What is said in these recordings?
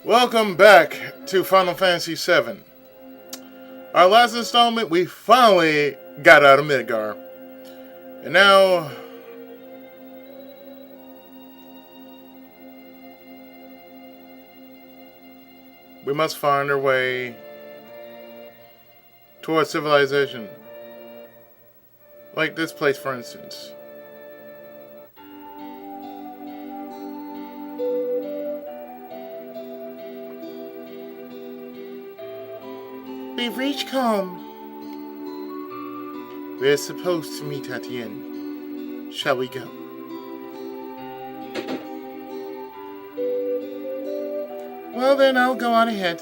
Welcome back to Final Fantasy VII. Our last installment, we finally got out of Midgar. And now, we must find our way towards civilization. Like this place, for instance. We've reached Kalm. We're supposed to meet at the end. Shall we go? Well then, I'll go on ahead.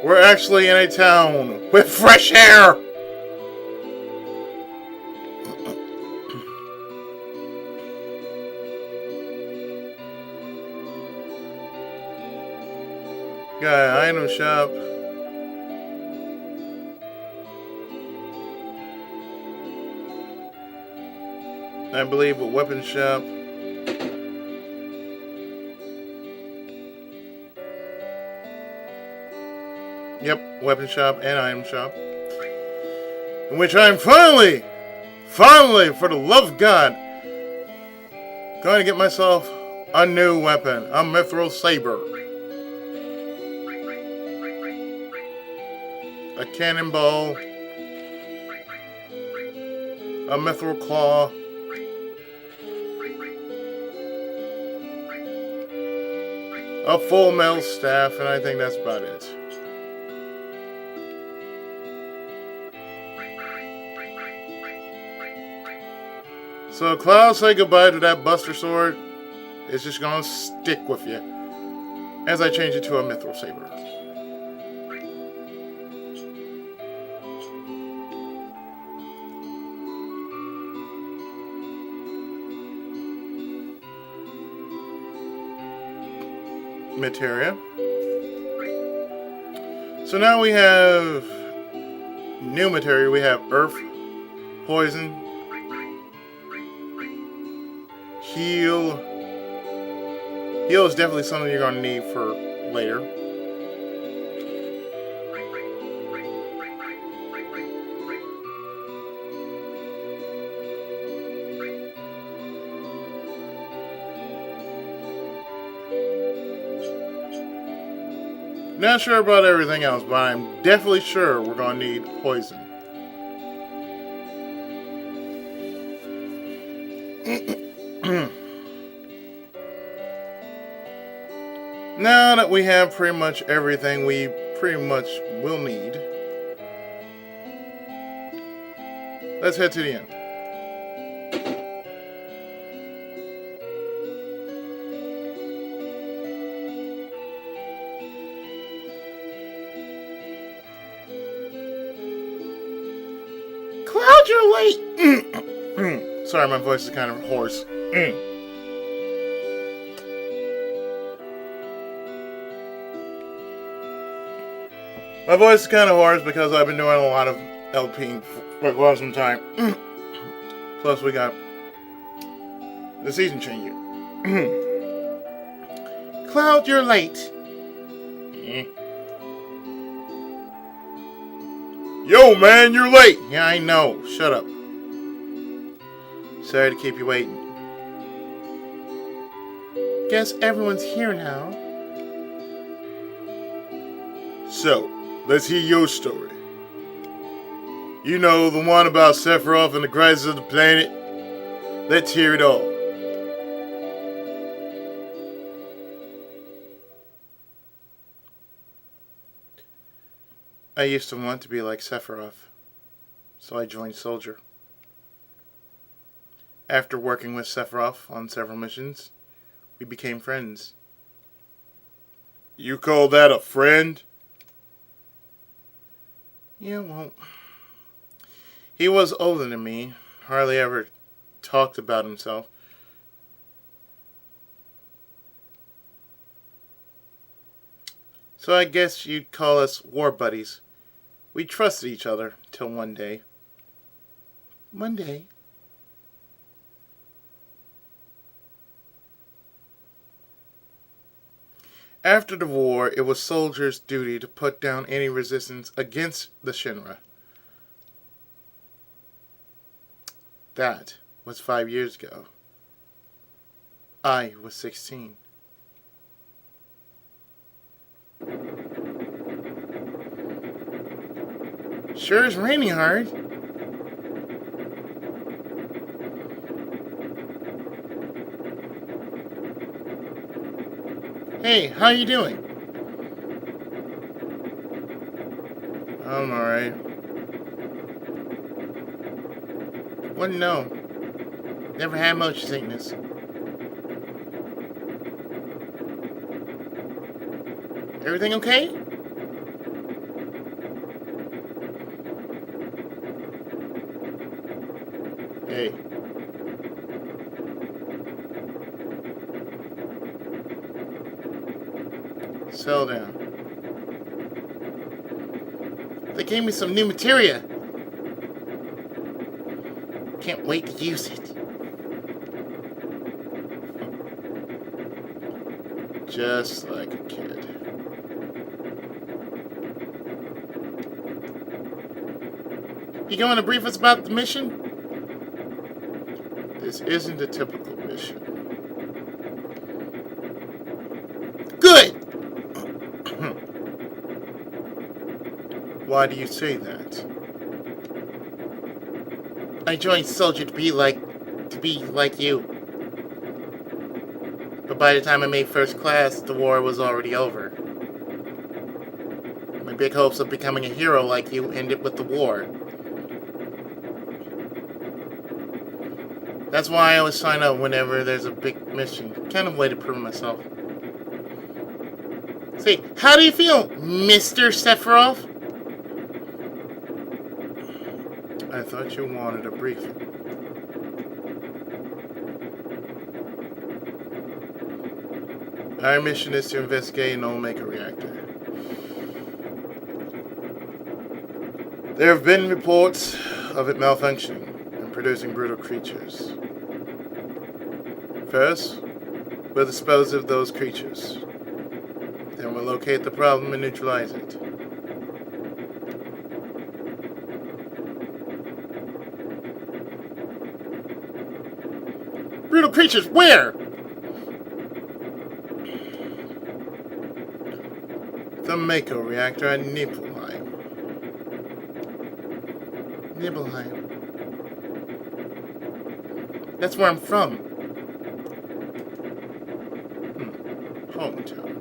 We're actually in a town with fresh air! Got an item shop. I believe a weapon shop. Yep, weapon shop and item shop. In which I'm finally, for the love of God, going to get myself a new weapon. A mithril saber. A cannonball. A mithril claw. A full metal staff, and I think that's about it. So Cloud, say goodbye to that Buster Sword. It's just gonna stick with you as I change it to a mithril saber. Materia. So now we have new materia. We have earth, poison, heal. Heal is definitely something you're going to need for later. Not sure about everything else, but I'm definitely sure we're going to need poison. Now that we have pretty much everything we pretty much will need, let's head to the end. Cloud, you're late! Sorry, my voice is kind of hoarse. My voice is kind of hoarse because I've been doing a lot of LPing for quite some time. Plus, we got the season changing. Cloud, you're late. Yo, man, you're late. Yeah, I know. Shut up. Sorry to keep you waiting. Guess everyone's here now. So, let's hear your story. You know, the one about Sephiroth and the crisis of the planet. Let's hear it all. I used to want to be like Sephiroth, so I joined Soldier. After working with Sephiroth on several missions, we became friends. You call that a friend? Yeah, well, he was older than me, hardly ever talked about himself. So I guess you'd call us war buddies. We trusted each other till one day. One day. After the war, it was soldiers' duty to put down any resistance against the Shinra. That was 5 years ago. I was 16. Sure is raining hard. Hey, how you doing? I'm alright. Wouldn't know. Never had motion sickness. Everything okay? Hey. Settle down. They gave me some new materia. Can't wait to use it. Just like a kid. You going to brief us about the mission? This isn't a typical mission. Good! Why do you say that? I joined soldier to be like you. But by the time I made first class, the war was already over. My big hopes of becoming a hero like you ended with the war. That's why I always sign up whenever there's a big mission. Kind of way to prove myself. Say, how do you feel, Mr. Sephiroth? I thought you wanted a briefing. Our mission is to investigate an Omega reactor. There have been reports of it malfunctioning and producing brutal creatures. First, we'll dispose of those creatures. Then we'll locate the problem and neutralize it. Brutal creatures, where? The Mako reactor at Nibelheim. Nibelheim. That's where I'm from. Hometown.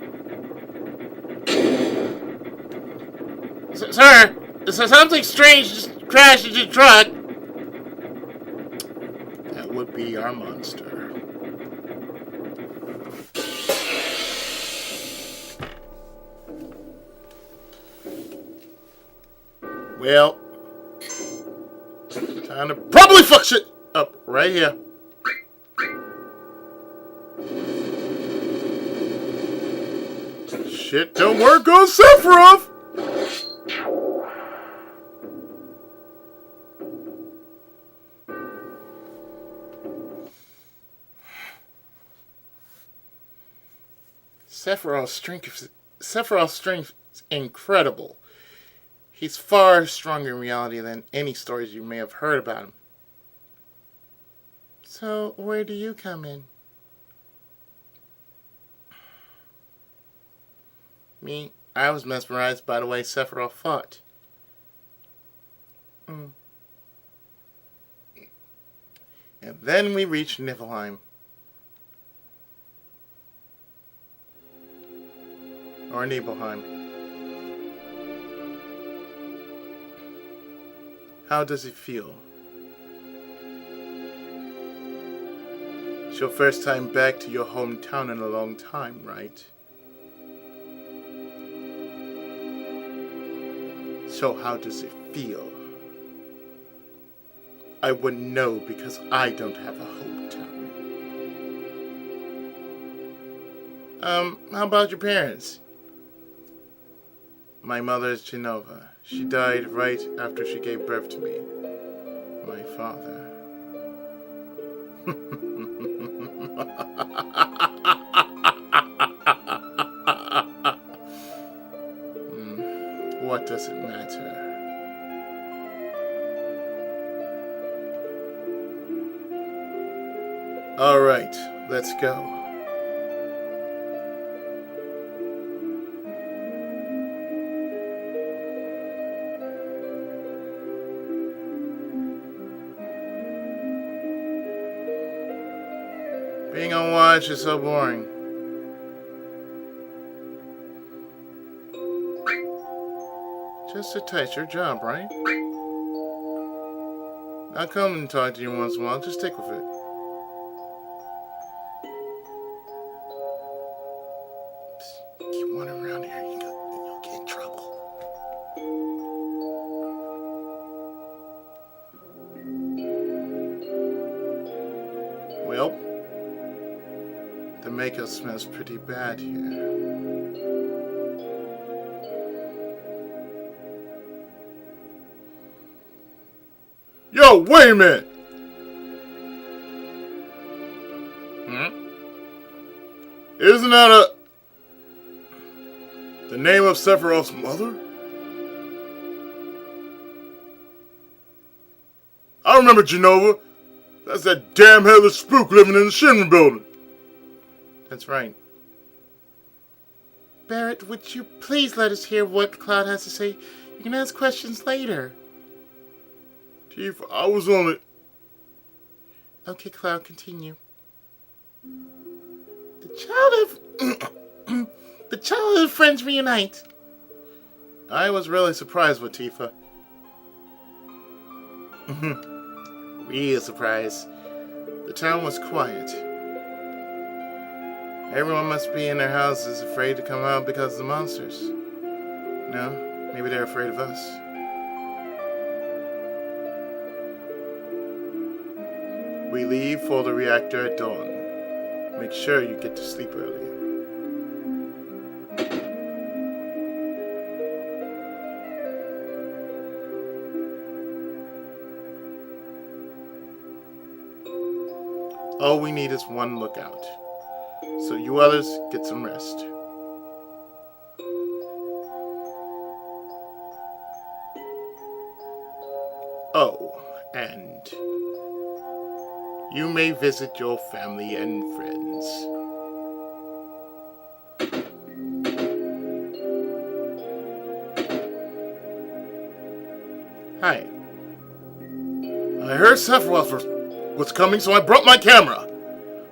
Sir, something strange just crashed into the truck. That would be our monster. Well, time to probably fuck shit up right here. Shit don't work on Sephiroth! Sephiroth's strength is incredible. He's far stronger in reality than any stories you may have heard about him. So, where do you come in? Me, I was mesmerized by the way Sephiroth fought. And then we reached Nibelheim. Or Nibelheim. How does it feel? It's your first time back to your hometown in a long time, right? So how does it feel? I wouldn't know because I don't have a hometown. How about your parents? My mother is Genova. She died right after she gave birth to me. My father. What does it matter? Alright, let's go. Being on watch is so boring. Just sit tight, your job, right? I'll come and talk to you once in a while, just stick with it. Psst, keep wandering around here, you'll get in trouble. Well, the makeup smells pretty bad here. Yo, wait a minute! Isn't that the name of Sephiroth's mother? I remember Genova. That's that damn headless spook living in the Shinra building. That's right. Barrett, would you please let us hear what Cloud has to say? You can ask questions later. Chief, I was on it. Okay, Cloud, continue. The childhood friends reunite. I was really surprised with Tifa. Real surprised. The town was quiet. Everyone must be in their houses afraid to come out because of the monsters. No, maybe they're afraid of us. We leave for the reactor at dawn. Make sure you get to sleep early. All we need is one lookout. So you others get some rest. Oh, and you may visit your family and friends. Hi. I heard Sephiroth was coming, so I brought my camera.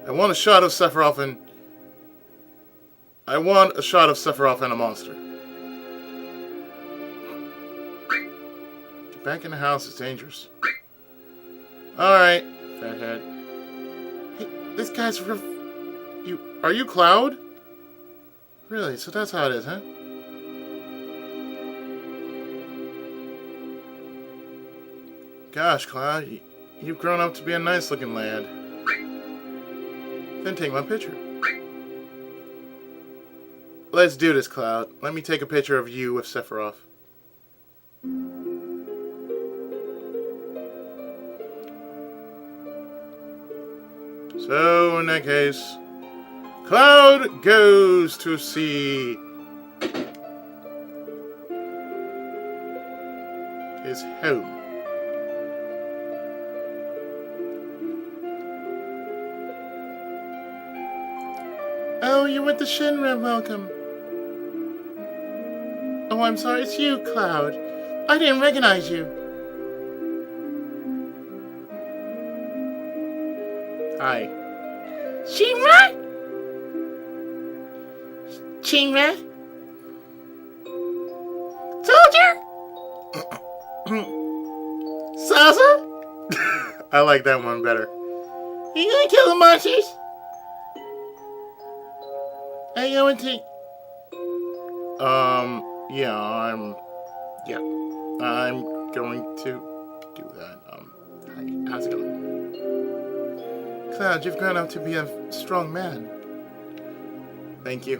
I want a shot of Sephiroth and a monster. Get back in the house, it's dangerous. Alright, fathead. Hey, this guy's Are you Cloud? Really? So that's how it is, huh? Gosh, Cloud, you've grown up to be a nice-looking lad. Then take my picture. Let's do this, Cloud. Let me take a picture of you with Sephiroth. So, in that case, Cloud goes to see his home. Oh, you're with the Shinra, welcome. Oh, I'm sorry, it's you, Cloud. I didn't recognize you. Hi. Shinra? Shinra? Soldier? Salsa? I like that one better. You gonna kill the monsters? Are you going to... I'm going to do that. Hi, how's it going? Cloud, you've grown up to be a strong man. Thank you.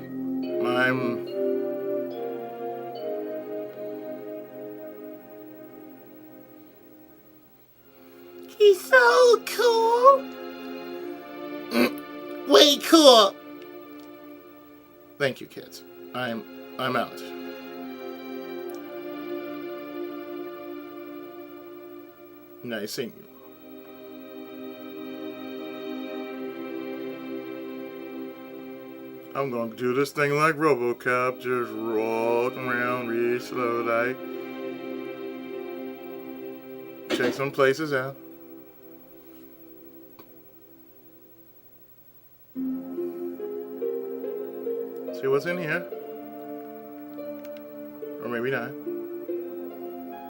He's so cool. Way cool. Thank you, kids. I'm out. Nice seeing you. I'm gonna do this thing like RoboCop, just walk around real slow like. Check some places out. See what's in here. Or maybe not.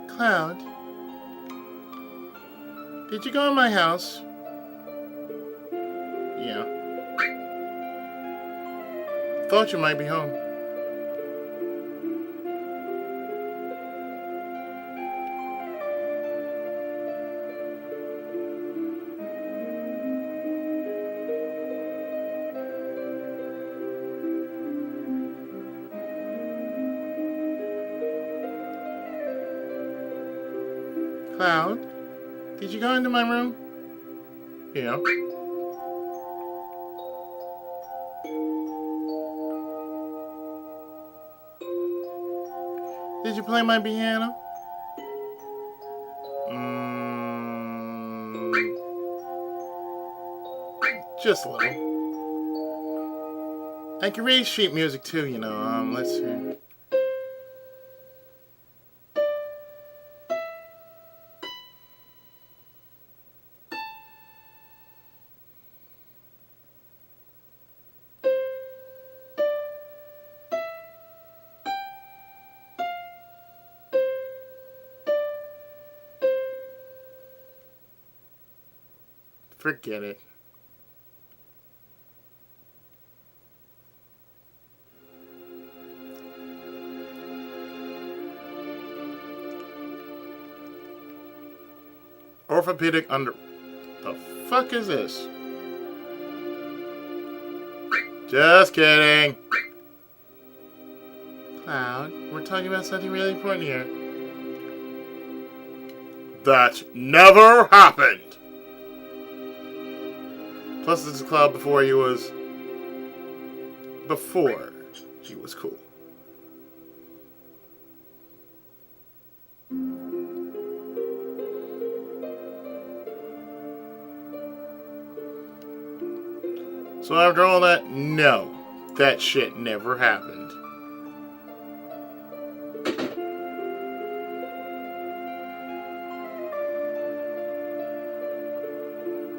Cloud, did you go in my house? Yeah. Thought you might be home. Cloud, did you go into my room? Yeah. Did you play my piano? Just a little. I can read sheet music too, you know. Let's see. Forget it. Orthopedic under... The fuck is this? Just kidding. Cloud, we're talking about something really important here. That never happened. Plus, this is Cloud before he was cool. So after all that, no, that shit never happened.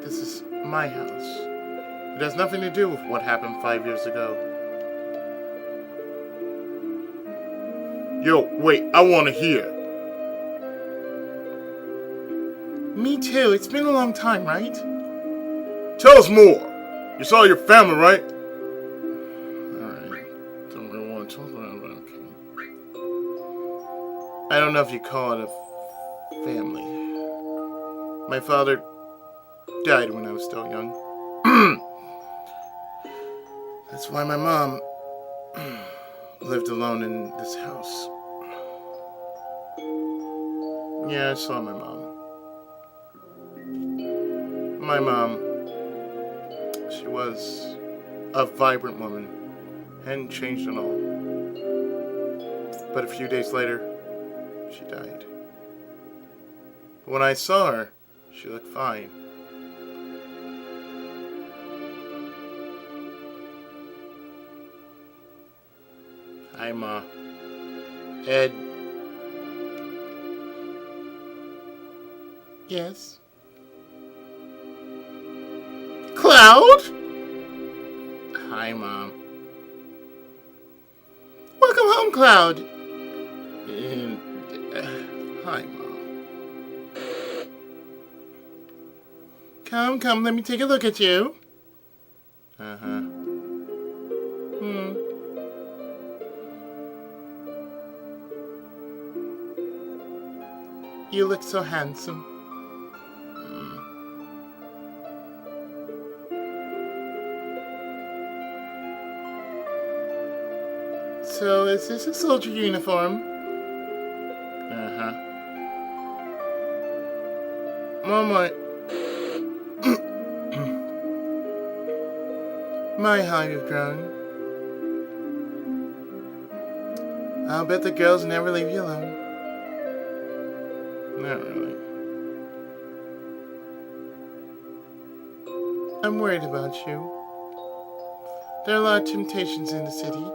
This is my house. It has nothing to do with what happened 5 years ago. Yo, wait, I want to hear. Me too. It's been a long time, right? Tell us more. You saw your family, right? Alright. Don't really want to talk about it, but okay. I don't know if you call it a family. My father died when I was still young. That's why my mom lived alone in this house. Yeah, I saw my mom. My mom, she was a vibrant woman, hadn't changed at all. But a few days later, she died. But when I saw her, she looked fine. Hi, Ma. Ed. Yes? Cloud? Hi, Mom. Welcome home, Cloud. And, hi, Mom. Come, let me take a look at you. Uh-huh. You look so handsome. So, is this a soldier uniform? Uh-huh. Mama, My, how you've grown. I'll bet the girls never leave you alone. Not really. I'm worried about you. There are a lot of temptations in the city.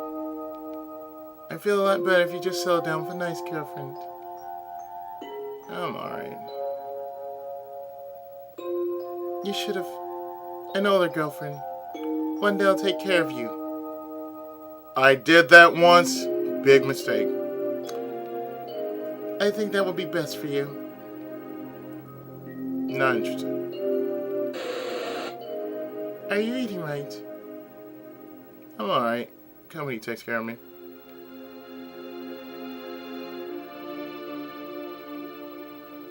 I feel a lot better if you just settle down with a nice girlfriend. I'm alright. You should have an older girlfriend. One day I'll take care of you. I did that once. Big mistake. I think that would be best for you. Not interested. Are you eating right? I'm alright. Company takes care of me.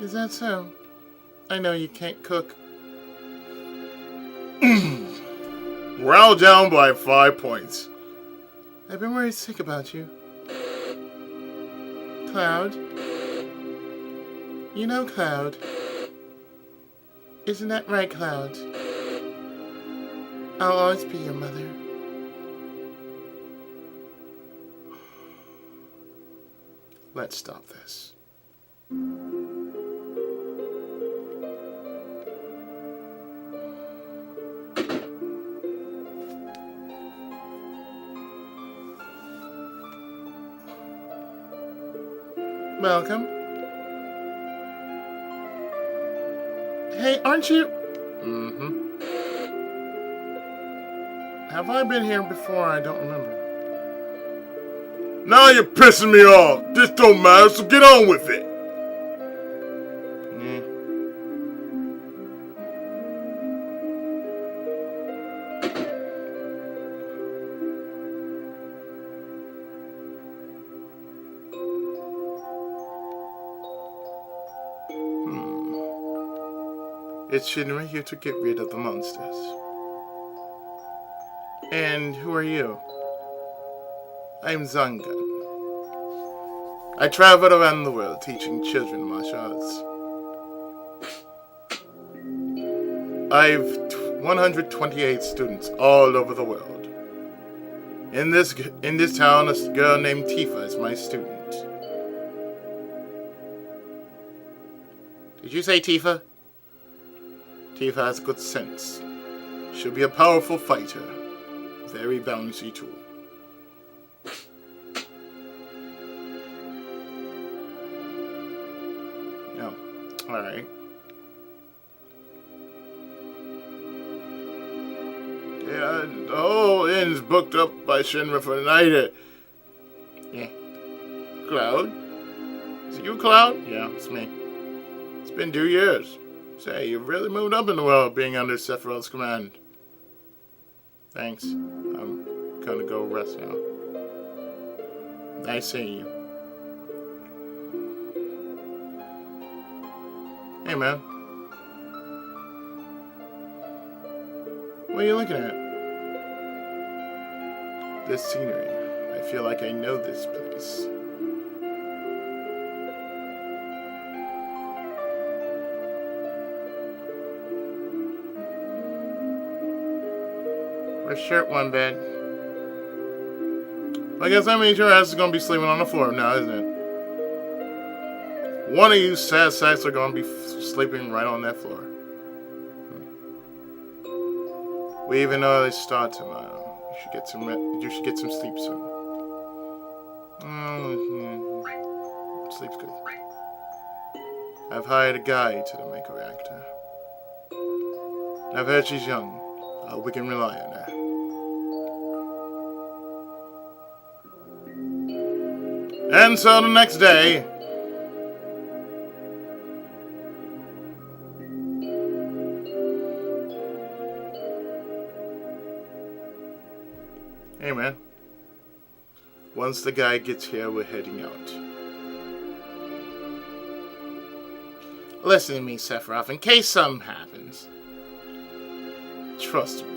Is that so? I know you can't cook. We're all down by 5 points. I've been worried sick about you. Cloud? You know Cloud. Isn't that right, Cloud? I'll always be your mother. Let's stop this. Welcome. Hey, aren't you? Mm-hmm. Have I been here before? I don't remember. Now you're pissing me off. This don't matter, so get on with it. Yeah. It's Shinra here to get rid of the monsters. And who are you? I'm Zangan. I traveled around the world teaching children martial arts. I've 128 students all over the world. In this town, a girl named Tifa is my student. Did you say Tifa? Tifa has good sense. She'll be a powerful fighter. Very bouncy too. Oh, alright. Yeah, the whole inn's booked up by Shinra for the night. Yeah. Cloud? Is it you, Cloud? Yeah, it's me. It's been 2 years. Say, you've really moved up in the world being under Sephiroth's command. Thanks. I'm gonna go rest now. Nice seeing you. Hey, man. What are you looking at? This scenery. I feel like I know this place. We're short one bed. I guess that means your ass is gonna be sleeping on the floor now, isn't it? One of you sad sacks are gonna be sleeping right on that floor. We even early start tomorrow. You should get some sleep soon. Sleep's good. I've hired a guide to the Mako reactor. I've heard she's young. We can rely on her. And so the next day, hey man, once the guy gets here, we're heading out. Listen to me, Sephiroth, in case something happens. Trust me.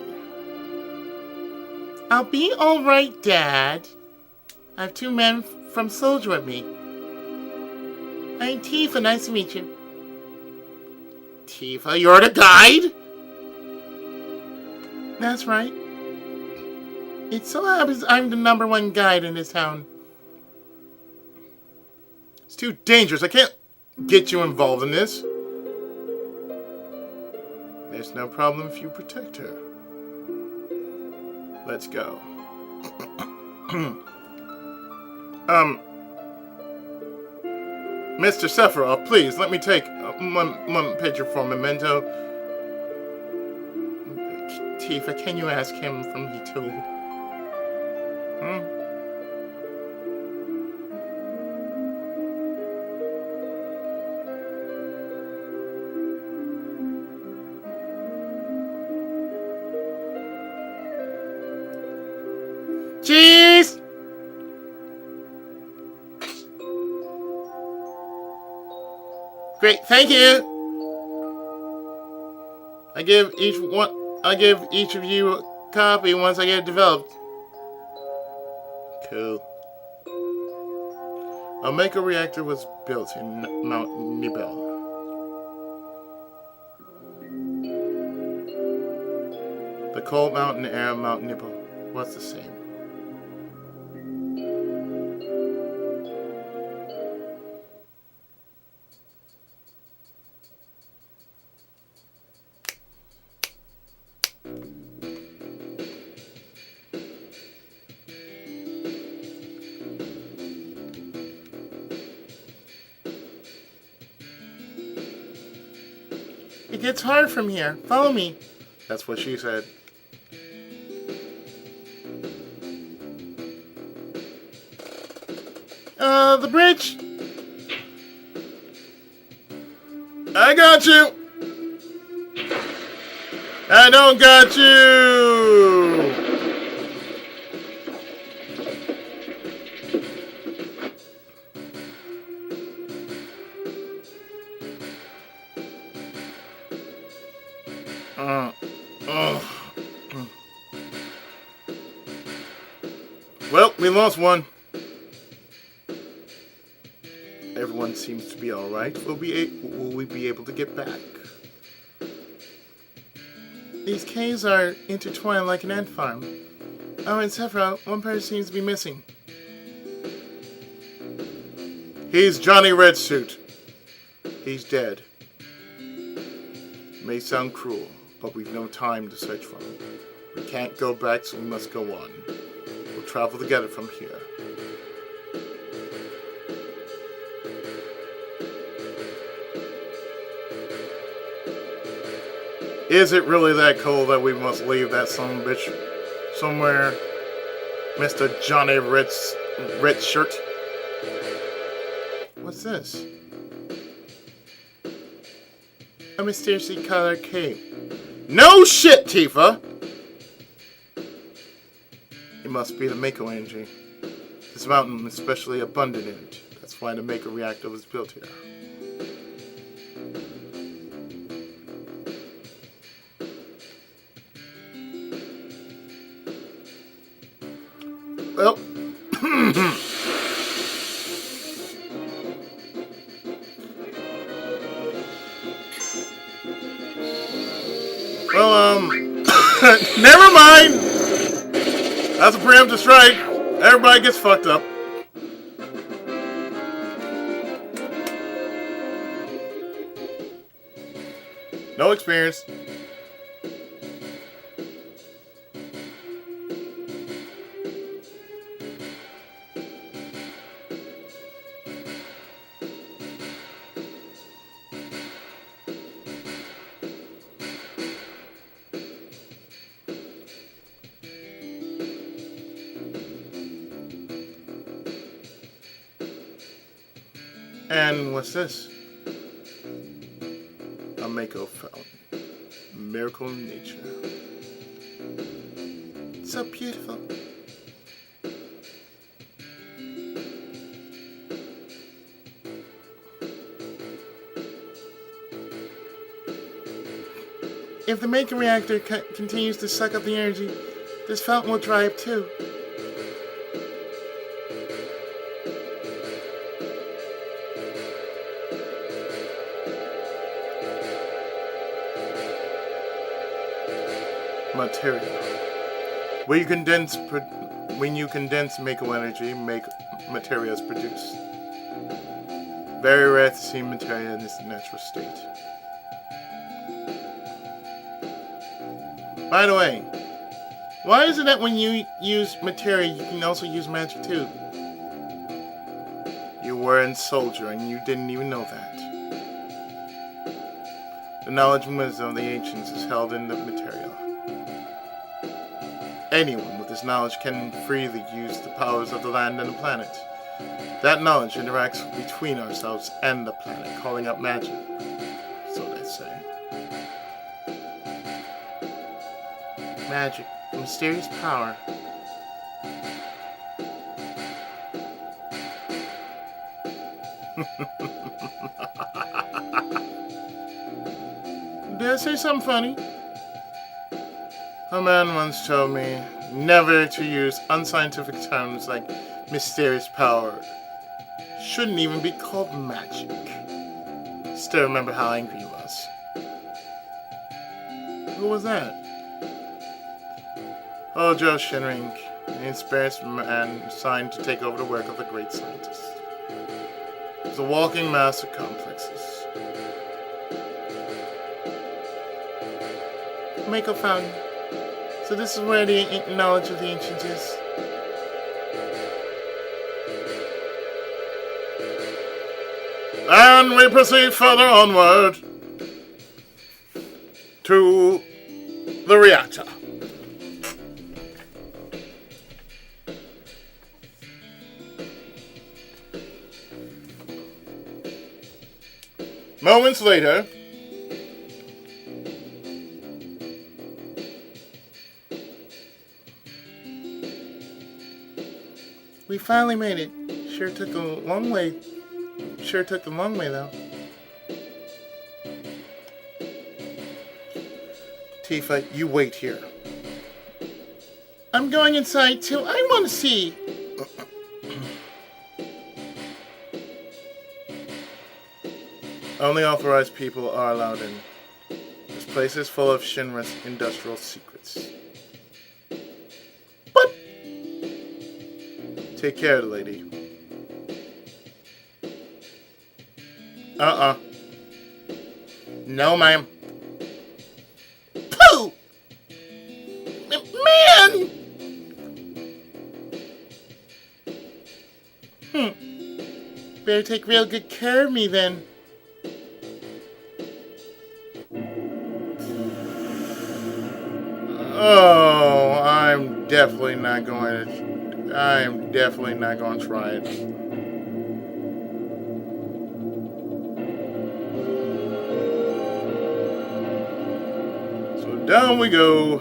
I'll be alright, Dad. I have 2 men from Soldier with me. I'm Tifa, nice to meet you. Tifa, you're the guide? That's right. It so happens I'm the #1 guide in this town. It's too dangerous. I can't get you involved in this. There's no problem if you protect her. Let's go. Mr. Sephiroth, please let me take one picture for Memento. Tifa, can you ask him from me too? Cheese! Great, thank you. I give each of you a copy once I get it developed. Cool. A Mako reactor was built in Mount Nibel. The cold mountain air of Mount Nibel was the same. It gets hard from here. Follow me. That's what she said. The bridge. I got you. I don't got you. Well, we lost one. Everyone seems to be all right. Will we be able to get back? These caves are intertwined like an ant farm. Oh, and Sephiroth, one person seems to be missing. He's Johnny Red Suit. He's dead. May sound cruel, but we've no time to search for him. We can't go back, so we must go on. We'll travel together from here. Is it really that cold that we must leave that son of a bitch somewhere? Mr. Johnny Red Shirt? What's this? A mysteriously colored cave. No shit, Tifa! It must be the Mako energy. This mountain is especially abundant in it. That's why the Mako reactor was built here. Well, never mind. That's a preemptive strike. Everybody gets fucked up. No experience. And what's this? A Mako fountain. Miracle in nature. It's so beautiful. If the Mako reactor continues to suck up the energy, this fountain will dry up too. Material. When you condense Mako energy, materia is produced. Very rare to see materia in its natural state. By the way, why is it that when you use materia, you can also use magic too? You weren't soldier and you didn't even know that. The knowledge and wisdom of the ancients is held in the materia. Anyone with this knowledge can freely use the powers of the land and the planet. That knowledge interacts between ourselves and the planet, calling up magic, so they say. Magic, a mysterious power. Did I say something funny? A man once told me never to use unscientific terms like mysterious power. Shouldn't even be called magic. Still remember how angry he was. Who was that? Joe Shinring, an experienced man assigned to take over the work of the great scientist. He was a walking mass of complexes. Mako Fountain. So this is where the knowledge of the ancients is. And we proceed further onward to the reactor. Moments later, we finally made it. Sure took a long way. Sure took a long way, though. Tifa, you wait here. I'm going inside, too. I want to see. Only authorized people are allowed in. This place is full of Shinra's industrial secrets. But take care, lady. No, ma'am. Pooh! Man! Better take real good care of me, then. Oh, I'm definitely not going to try it. So down we go.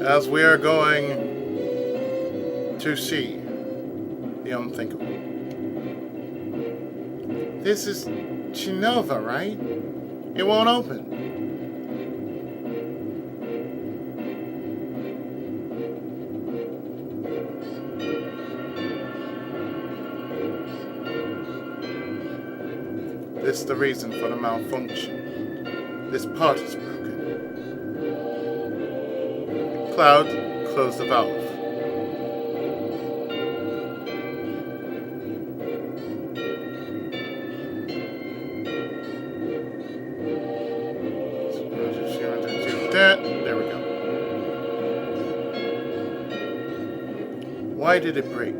As we are going to see the unthinkable. This is Genova, right? It won't open. This is the reason for the malfunction. This part is broken. Cloud, close the valve. There we go. Why did it break?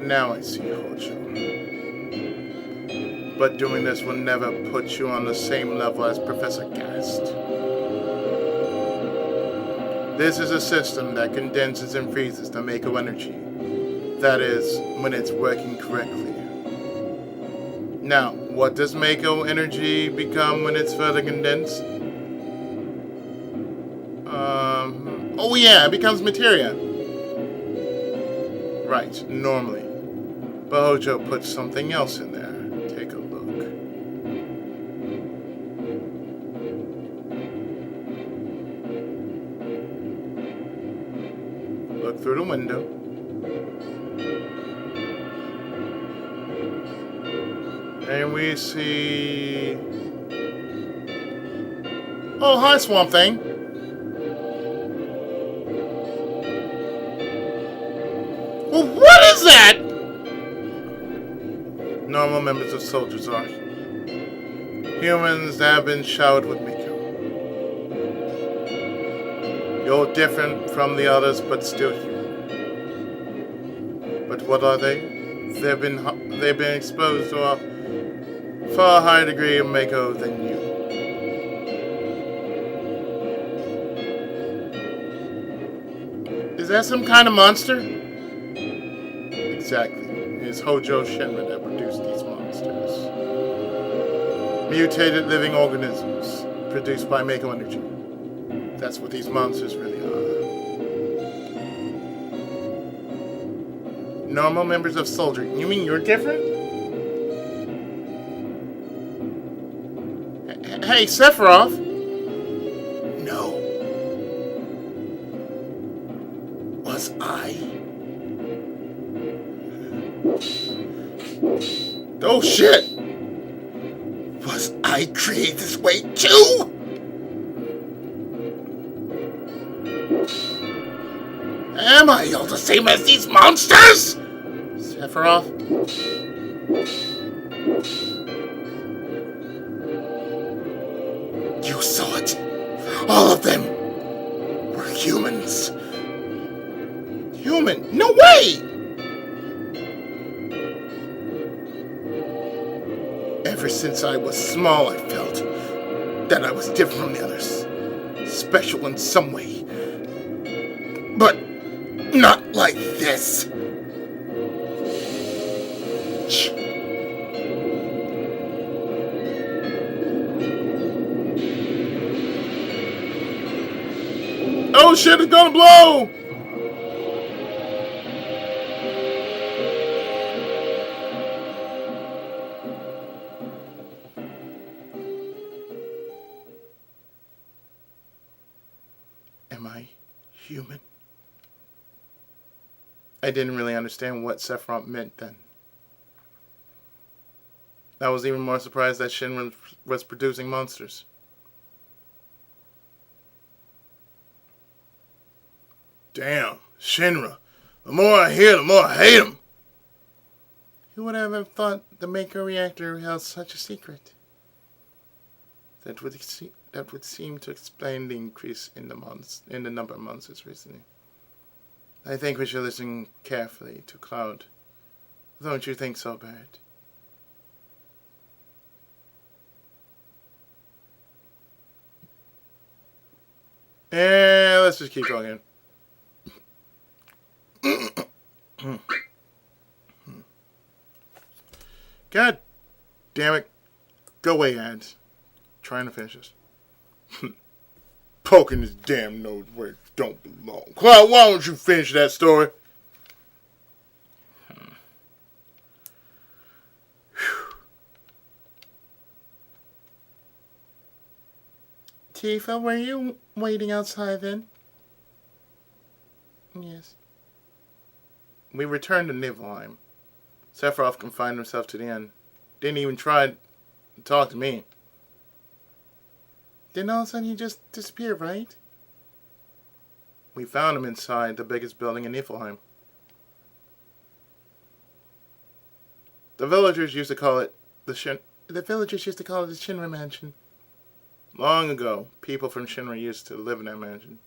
Now I see, Hojo. But doing this will never put you on the same level as Professor Gast. This is a system that condenses and freezes the Mako energy. That is, when it's working correctly. Now, what does Mako energy become when it's further condensed? Oh yeah, it becomes materia. Right, normally. But Hojo puts something else in there. Take a look. Look through the window. And we see... Oh, hi, Swamp Thing. Well, what is that? Normal members of soldiers are. Humans that have been showered with makeup. You're different from the others, but still human. But what are they? They've been exposed to a far higher degree of Mako than you. Is that some kind of monster? Exactly. It's Hojo Shinra that produced these monsters. Mutated living organisms produced by Mako energy. That's what these monsters really are. Normal members of soldier. You mean you're different? Hey, Sephiroth! No. Was I? Oh shit! Was I created this way too? Am I all the same as these monsters? Sephiroth? You saw it. All of them were humans. Human? No way! Ever since I was small, I felt that I was different from the others. Special in some way. But not like this. Oh shit, it's gonna blow! Am I human? I didn't really understand what Sephiroth meant then. I was even more surprised that Shinra was producing monsters. Damn, Shinra. The more I hear, the more I hate him. Who would have thought the Mako reactor held such a secret? That would seem to explain the increase in the number of monsters recently. I think we should listen carefully to Cloud. Don't you think so, Barret? And let's just keep talking. God damn it. Go away, ads. Trying to finish this. Poking his damn nose where it don't belong. Cloud, why don't you finish that story? Tifa, were you waiting outside then? Yes. We returned to Nibelheim. Sephiroth confined himself to the end. Didn't even try to talk to me. Then all of a sudden he just disappeared, right? We found him inside the biggest building in Nibelheim. The villagers used to call it the Shinra Mansion. Long ago, people from Shinra used to live in that mansion.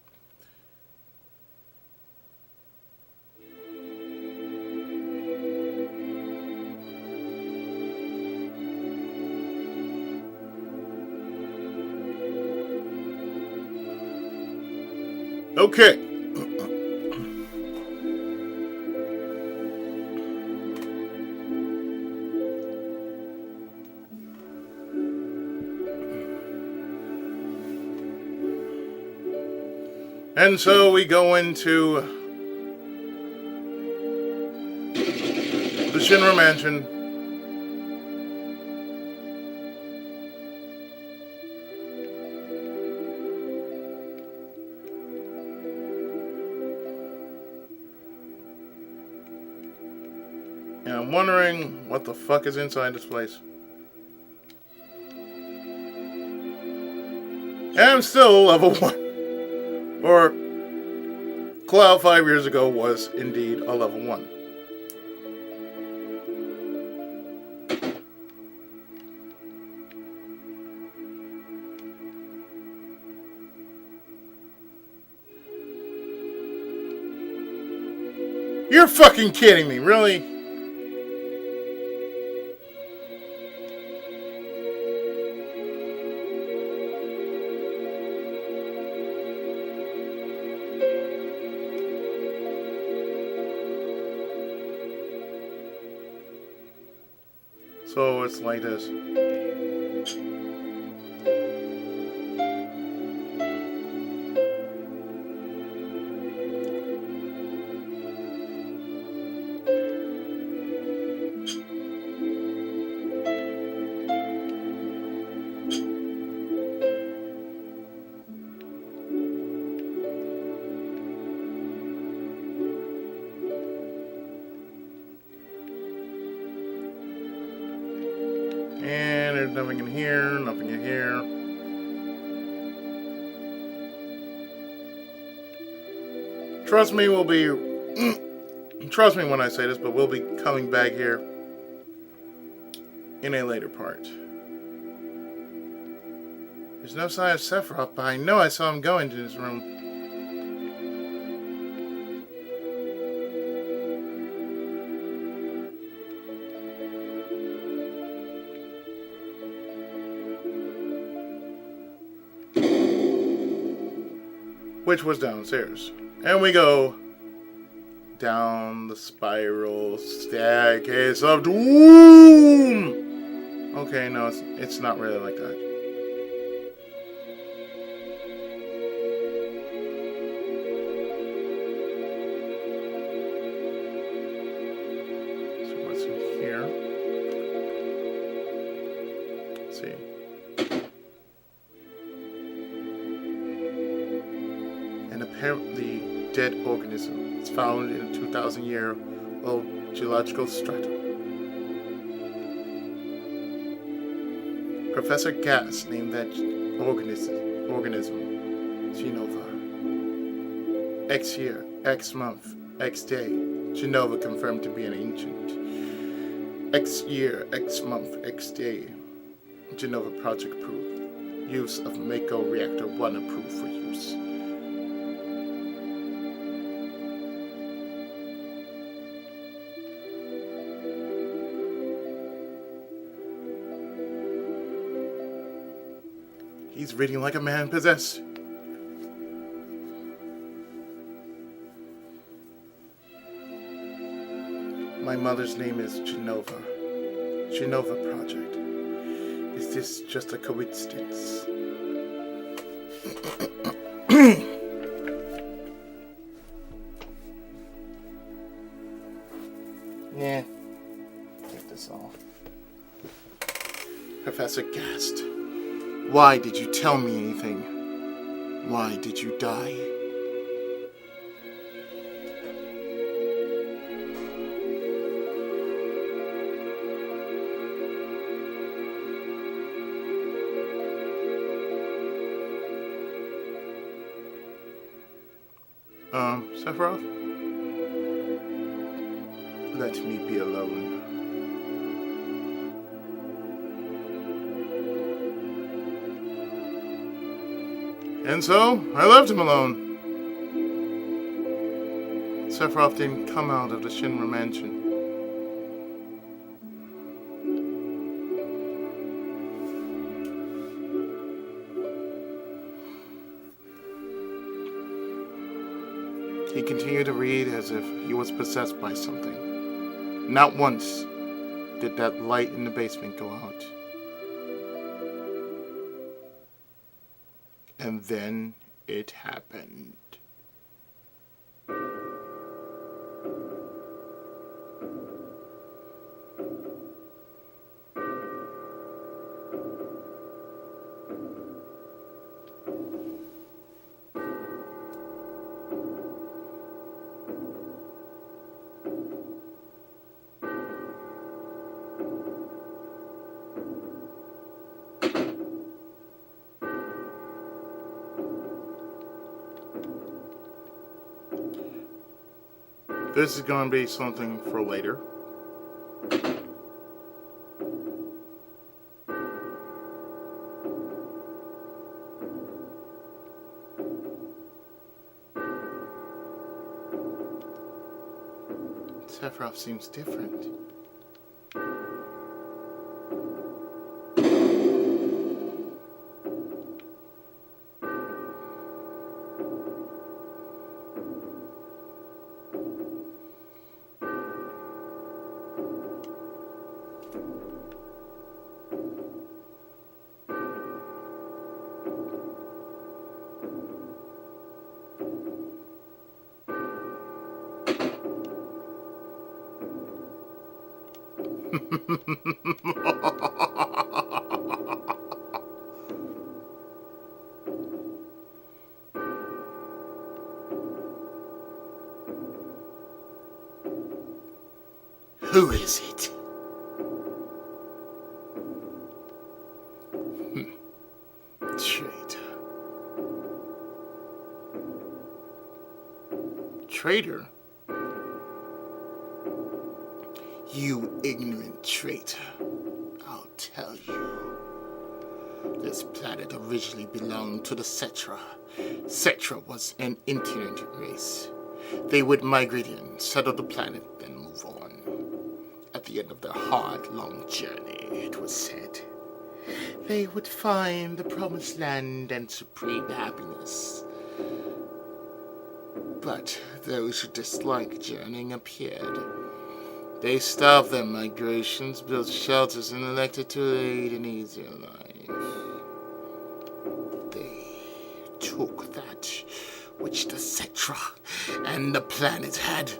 Okay. And so we go into the Shinra Mansion. And I'm wondering what the fuck is inside this place. And I'm still level 1. Or, Cloud 5 years ago was indeed a level 1. You're fucking kidding me, really? So it's like this. And there's nothing in here, nothing in here. Trust me, we'll be... Trust me when I say this, but we'll be coming back here in a later part. There's no sign of Sephiroth, but I know I saw him go into this room. Which was downstairs. And we go down the spiral staircase of doom! Okay, no, it's not really like that. So what's in here? Let's see. An apparently dead organism. It's found in a 2,000-year-old geological stratum. Professor Gass named that organism Genova. X year, X month, X day. Genova confirmed to be an ancient. X year, X month, X day. Genova project approved. Use of Mako Reactor 1 approved for use. He's reading like a man possessed. My mother's name is Genova. Genova Project. Is this just a coincidence? Nah. Take this off. Professor gasped. Why did you tell me anything? Why did you die? Sephiroth? Let me be alone. And so, I left him alone. Sephiroth didn't come out of the Shinra mansion. He continued to read as if he was possessed by something. Not once did that light in the basement go out. And then it happened. This is going to be something for later. Sephiroth seems different. Who is it? Traitor. Traitor? You ignorant traitor. I'll tell you. This planet originally belonged to the Cetra. Cetra was an intelligent race. They would migrate in, settle the planet, then move on. At the end of their hard, long journey, it was said, they would find the promised land and supreme happiness. But those who disliked journeying appeared. They stopped their migrations, built shelters, and elected to lead an easier life. They took that which the Cetra and the planet had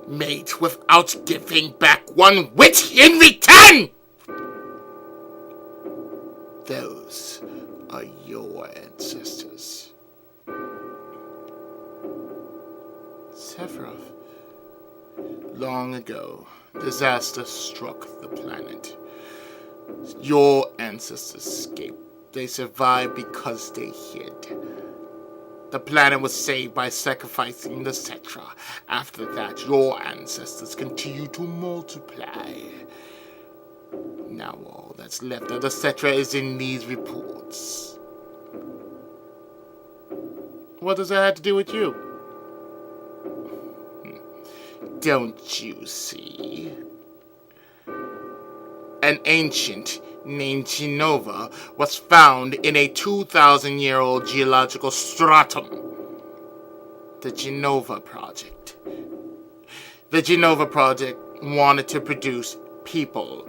made without giving back one whit in return! Those are your ancestors. Sephiroth. Long ago, disaster struck the planet. Your ancestors escaped. They survived because they hid. The planet was saved by sacrificing the Cetra. After that, your ancestors continued to multiply. Now all that's left of the Cetra is in these reports. What does that have to do with you? Don't you see? An ancient named Genova was found in a 2,000-year-old geological stratum. The Genova Project. The Genova Project wanted to produce people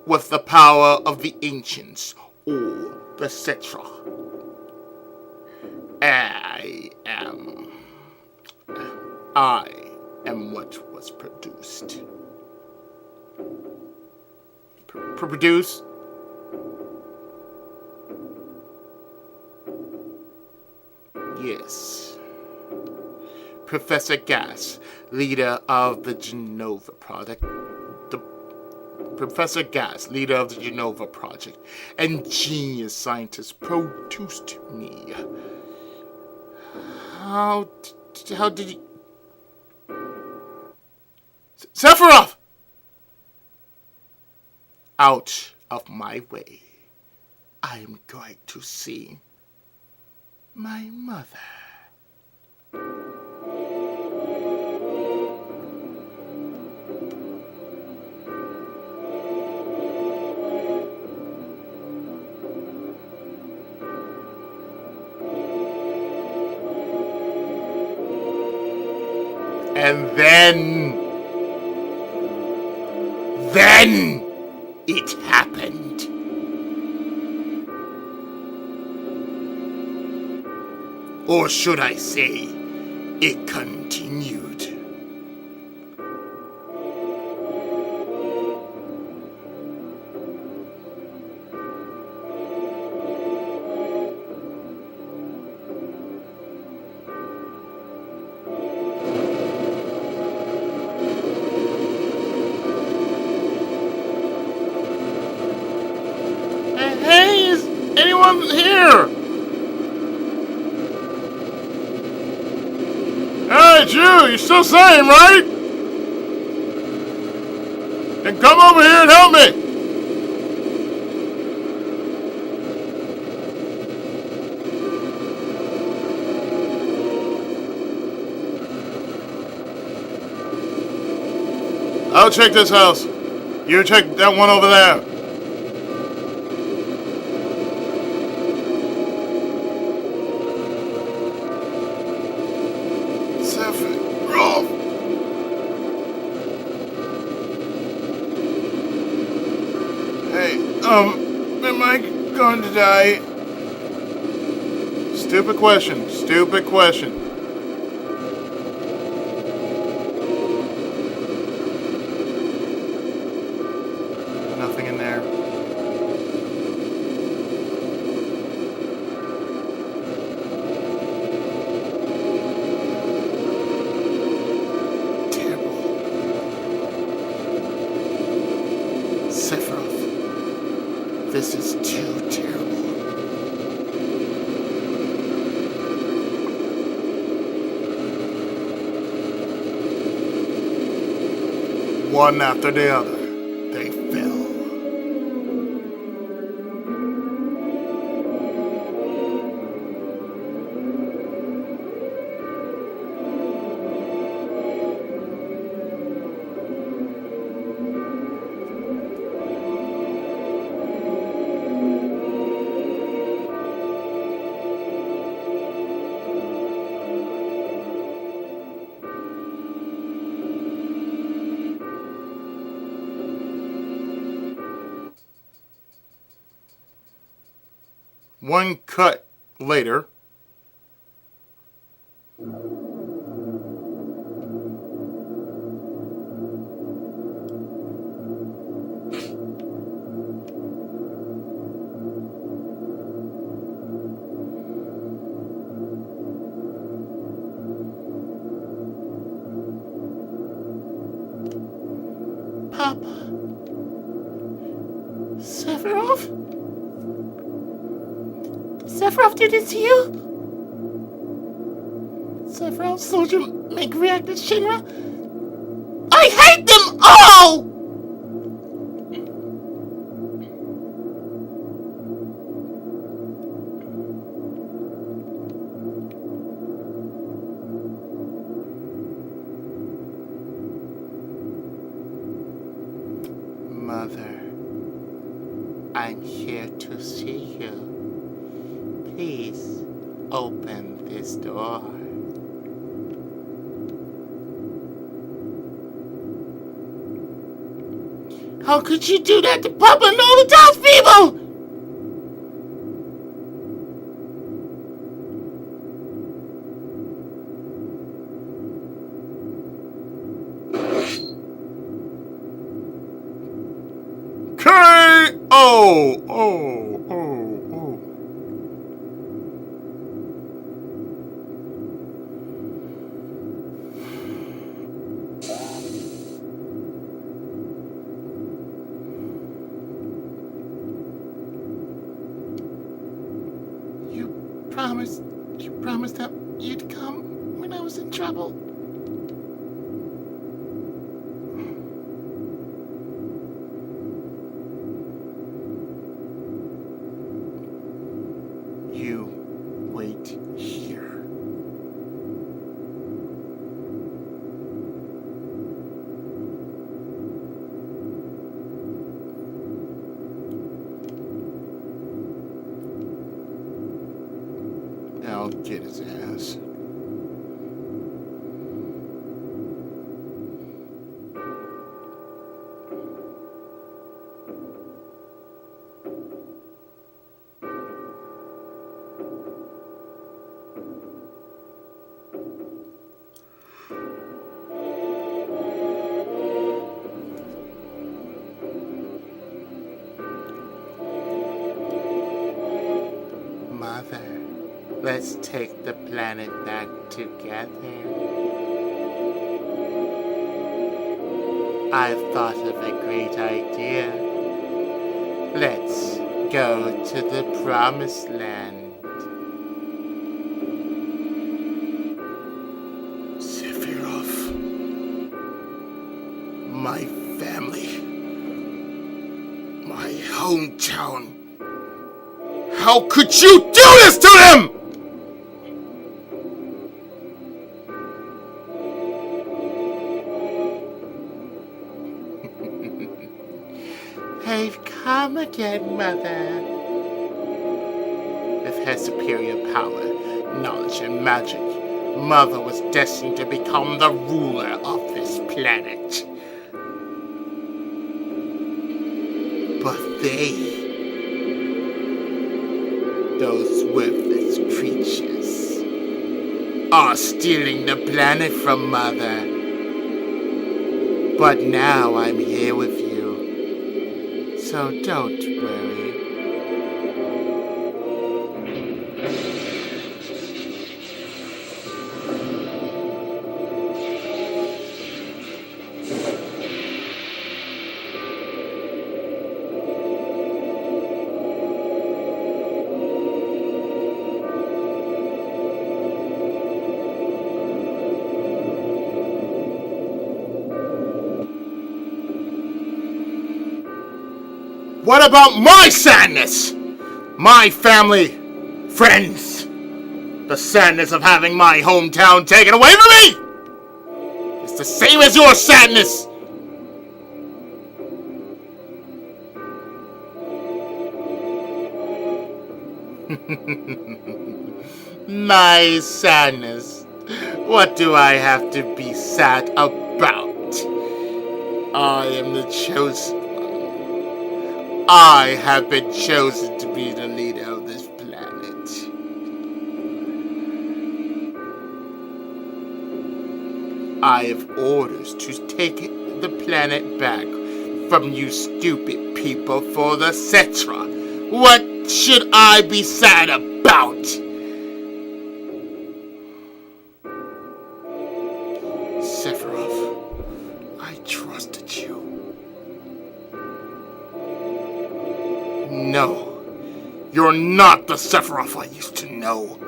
with the power of the ancients or the Cetra. I am what was produced. Produced? Yes. Professor Gas, leader of the Genova Project. Professor Gas, leader of the Genova Project, and genius scientist produced me. How did you... Sephiroth! Out of my way. I'm going to see my mother. And then it happened. Or should I say, it continued. Hey, is anyone here? Hey, Jew, you're still saying, right? Then come over here and help me! I'll check this house. You check that one over there. Sephiroth! Hey, am I going to die? Stupid question. Stupid question. Nothing in there. Terrible. Sephiroth. This is too terrible. One after the other, they fell. One cut later. Papa. Sephiroth? Sephiroth, did it to you? Sephiroth, soldier, make reactor Shinra? I hate them all! Mother, I'm here to see you. Please open this door. How could you do that to Papa and all the townspeople? Oh. You promised that you'd come when I was in trouble. You wait here. I'll get his ass. Mother, let's take the planet back together. I've thought of a great idea. Let's go to the Promised Land. Sephiroth, my family. My hometown. How could you do this to them? I've come again, Mother. With her superior power, knowledge, and magic, Mother was destined to become the ruler of this planet. But those worthless creatures, are stealing the planet from Mother. But now I'm here with you, so don't worry. What about my sadness? My family, friends. The sadness of having my hometown taken away from me? It's the same as your sadness. My sadness. What do I have to be sad about? I am the chosen one. I have been chosen to be the leader of this planet. I have orders to take the planet back from you stupid people for the Cetra. What should I be sad about? Sephiroth, I trusted you. No, you're not the Sephiroth I used to know.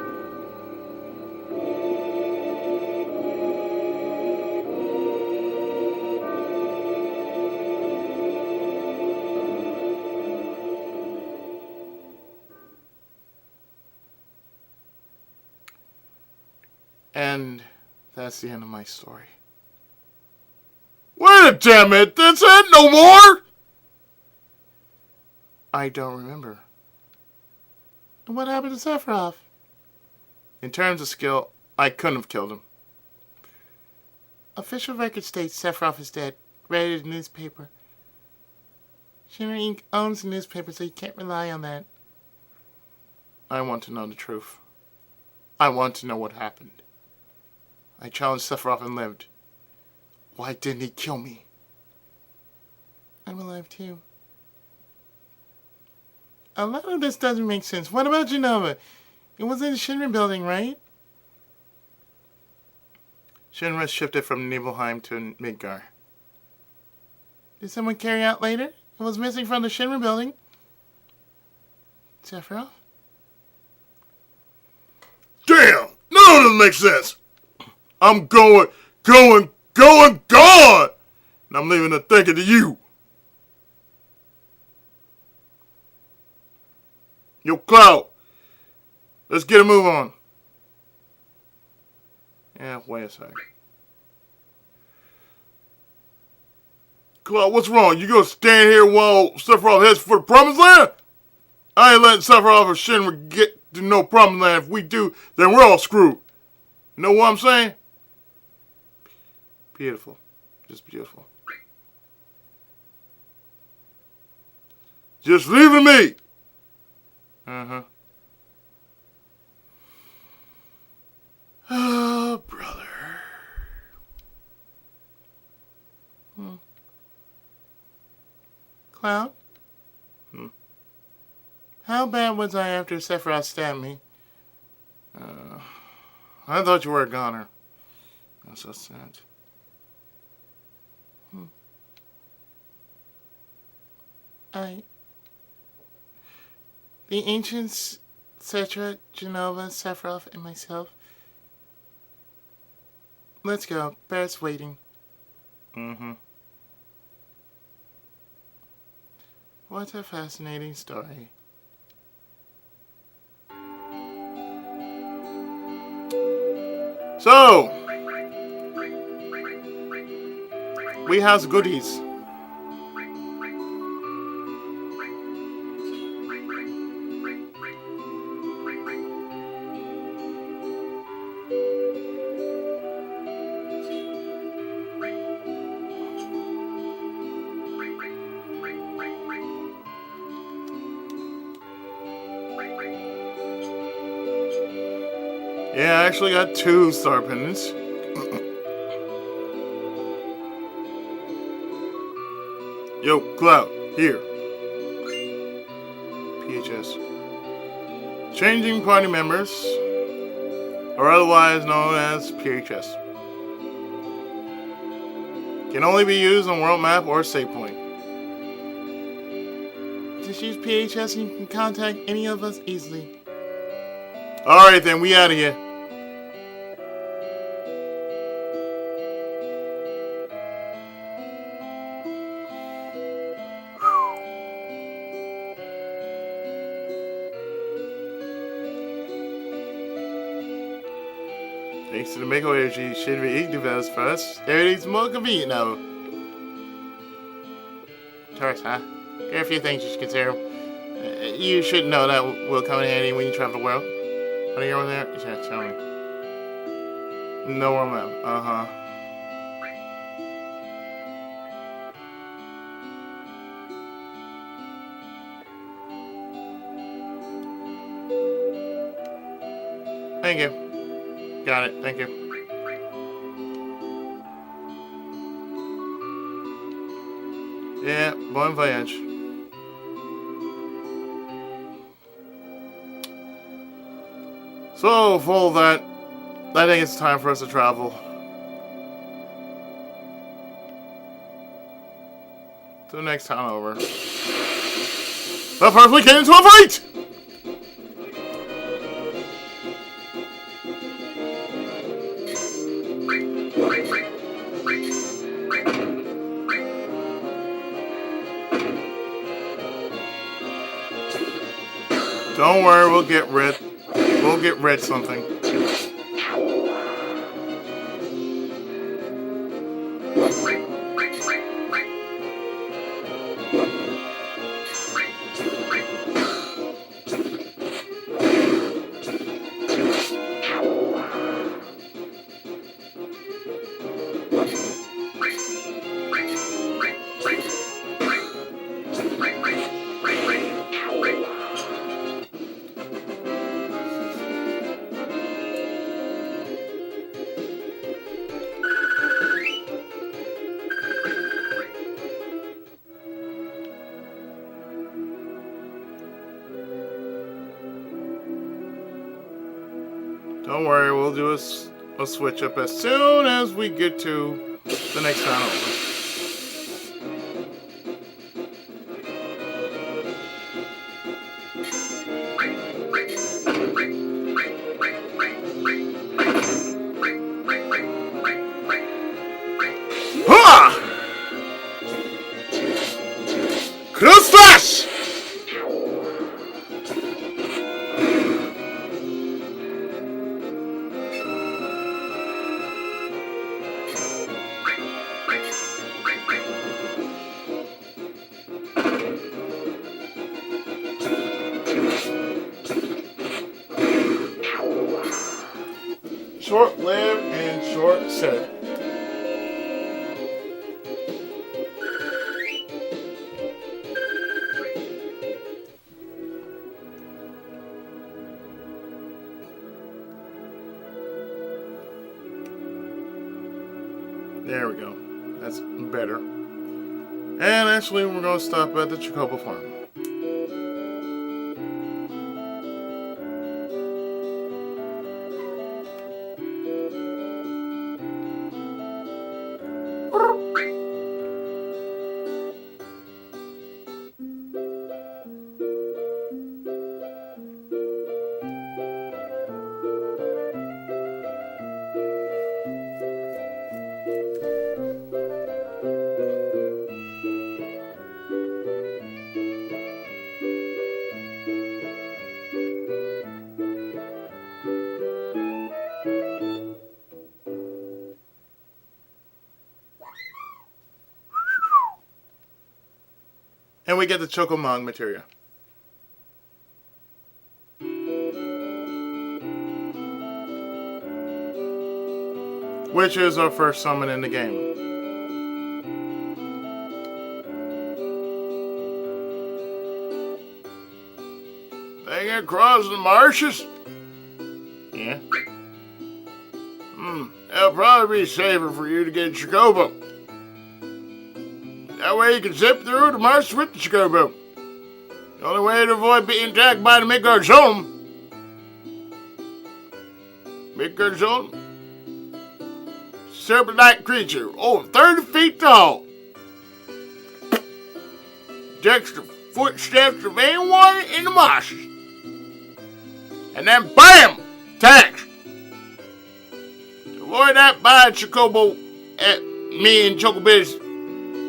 And that's the end of my story. Wait a damn it, that's it, no more? I don't remember. And what happened to Sephiroth? In terms of skill, I couldn't have killed him. Official record states Sephiroth is dead. Read the newspaper. Shinra Inc. owns the newspaper, so you can't rely on that. I want to know the truth. I want to know what happened. I challenged Sephiroth and lived. Why didn't he kill me? I'm alive too. A lot of this doesn't make sense. What about Genova? It was in the Shinra building, right? Shinra shifted from Nibelheim to Midgar. Did someone carry out later? It was missing from the Shinra building. Sephiroth? Damn, none of this makes sense. I'm gone. And I'm leaving it thinking to you. Yo, Cloud, let's get a move on. Yeah, wait a second. Cloud, what's wrong? You gonna stand here while Sephiroth heads for the Promised Land? I ain't letting Sephiroth or Shinra get to no Promised Land. If we do, then we're all screwed. You know what I'm saying? Beautiful. Just beautiful. Just leave it to me. Uh-huh. Oh, brother. Cloud? How bad was I after Sephiroth stabbed me? I thought you were a goner. That's so sad. The ancients, Cetra, Genova, Sephiroth, and myself. Let's go. Barrett's waiting. Mm-hmm. What a fascinating story. So, we has goodies. Yeah, I actually got 2 star pendants. Yo, Cloud, here. PHS. Changing party members, or otherwise known as PHS, can only be used on world map or save point. Just use PHS and you can contact any of us easily. Alright then, we out of here. Thanks to the micro energy should be developed for us, everything's more convenient now. Tourist, huh? There are a few things you should consider. You should know that will come in handy when you travel the world. What are you over there? Yeah, tell me. No world map. Uh-huh. Thank you. Got it. Thank you. Yeah, bon voyage. So, for all that, I think it's time for us to travel. To the next town over. But first we get into a fight! Don't worry, we'll get rid something. Don't worry, we'll do a switch up as soon as we get to the next town over. Ha! Krustash! Short-lived and short-sighted. There we go. That's better. And actually, we're going to stop at the Chocobo Farm. And we get the Chocomong materia. Which is our first summon in the game. They get across the marshes? Yeah. It'll probably be safer for you to get a Chocobo. That way you can zip through the marshes with the Chocobo. The only way to avoid being attacked by the Midgar Zone. Midgar Zone? Serpent-like creature, over 30 feet tall. Detects the footsteps of anyone in the marshes. And then BAM! Attacks! To avoid that, buy a Chocobo at me and Chocobiz.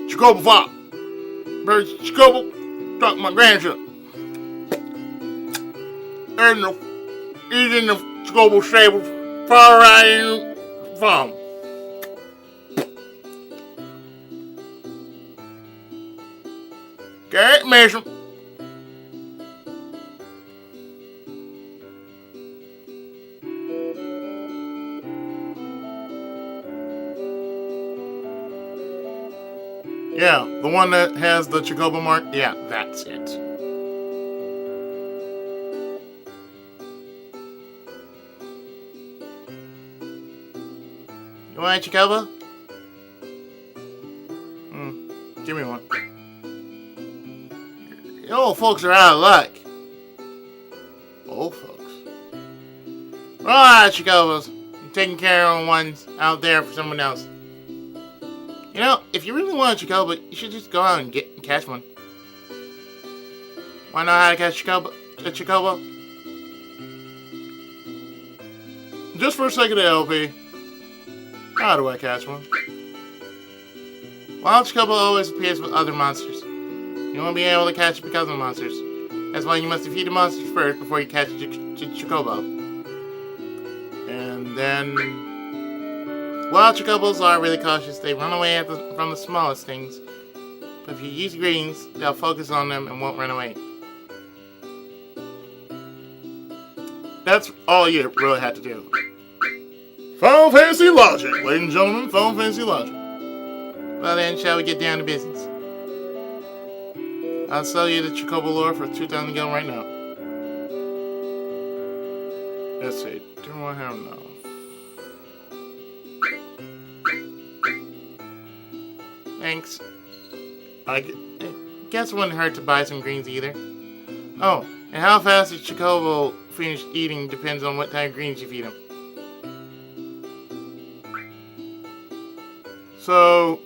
Chocobo Fop. First Chocobo, talk to my grandson. He's in the Chocobo stable, far right in the farm. Can't miss him. Yeah, the one that has the Chocobo mark. Yeah, that's it. You want a Chocobo? Give me one. You old folks are out of luck. Old folks. We're all out of Chocobos. I'm taking care of ones out there for someone else. You know, if you really want a Chocobo, you should just go out and catch one. Wanna know how to catch a Chocobo? Just for a second, LP. How do I catch one? Wild Chocobo always appears with other monsters. You won't be able to catch it because of monsters. That's why you must defeat the monsters first before you catch the Chocobo. And then... Wild Chocobos are really cautious. They run away from the smallest things. But if you use greens, they'll focus on them and won't run away. That's all you really had to do. Final Fantasy logic, ladies and gentlemen. Final Fantasy logic. Well then, shall we get down to business? I'll sell you the Chocobo lore for 2,000 gil right now. Let's see. Do I have enough? Thanks. I guess it wouldn't hurt to buy some greens either. Oh, and how fast the Chocobo finish eating depends on what type of greens you feed him. So,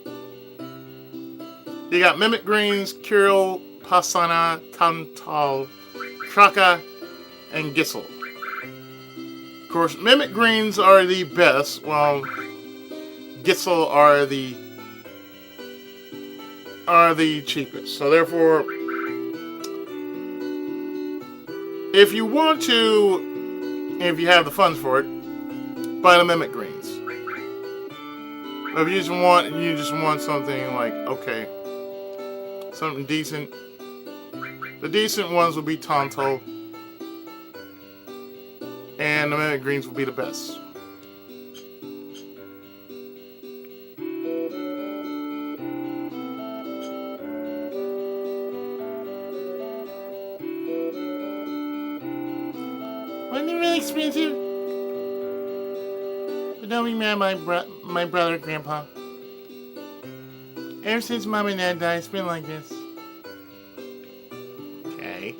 you got Mimic Greens, Kirill, Pasana, Tantal, Kraka, and Gissel. Of course, Mimic Greens are the best, while Gissel are the cheapest. So therefore, if you want to, if you have the funds for it, buy the Mimic Greens. But if you just want something like, okay, something decent. The decent ones will be Tonto, and the Mimic Greens will be the best. Wasn't it really expensive? But don't be mad, my brother, Grandpa. Ever since Mom and Dad died, it's been like this. Okay.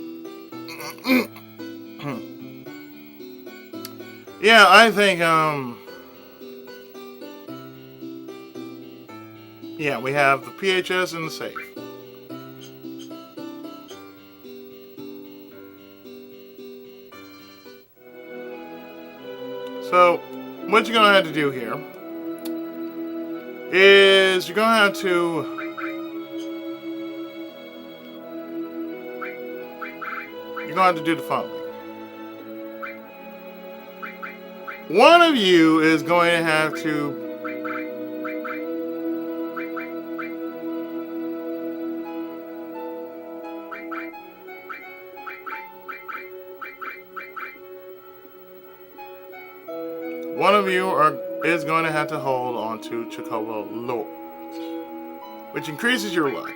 Yeah, I think, yeah, we have the PHS and the safe. So, what you're gonna have to do here is you're gonna have to do the following. One of you is going to have to one of you is going to have to hold on to Chocobo Lore, which increases your luck.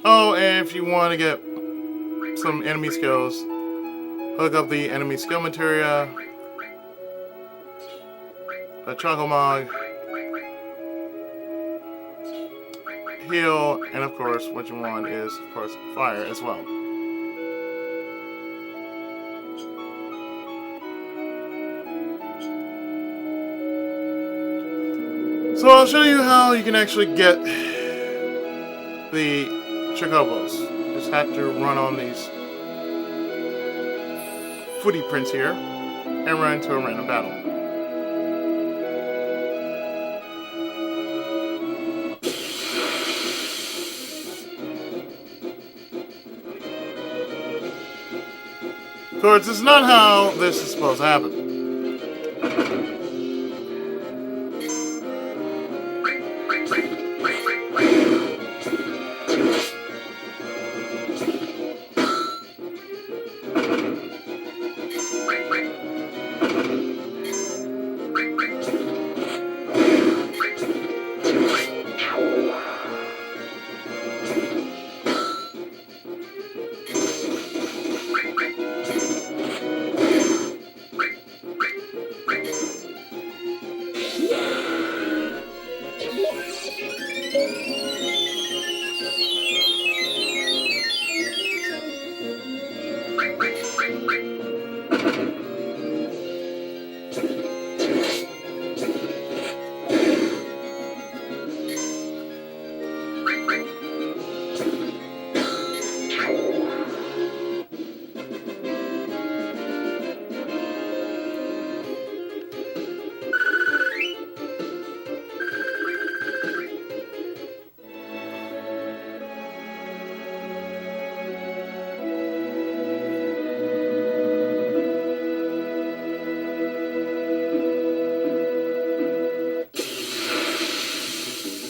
Oh, and if you want to get some enemy skills, hook up the enemy skill materia, a Chocomog, heal, and of course, what you want is, of course, fire as well. So I'll show you how you can actually get the Chocobos. Just have to run on these footy prints here and run into a random battle. Of course, this is not how this is supposed to happen.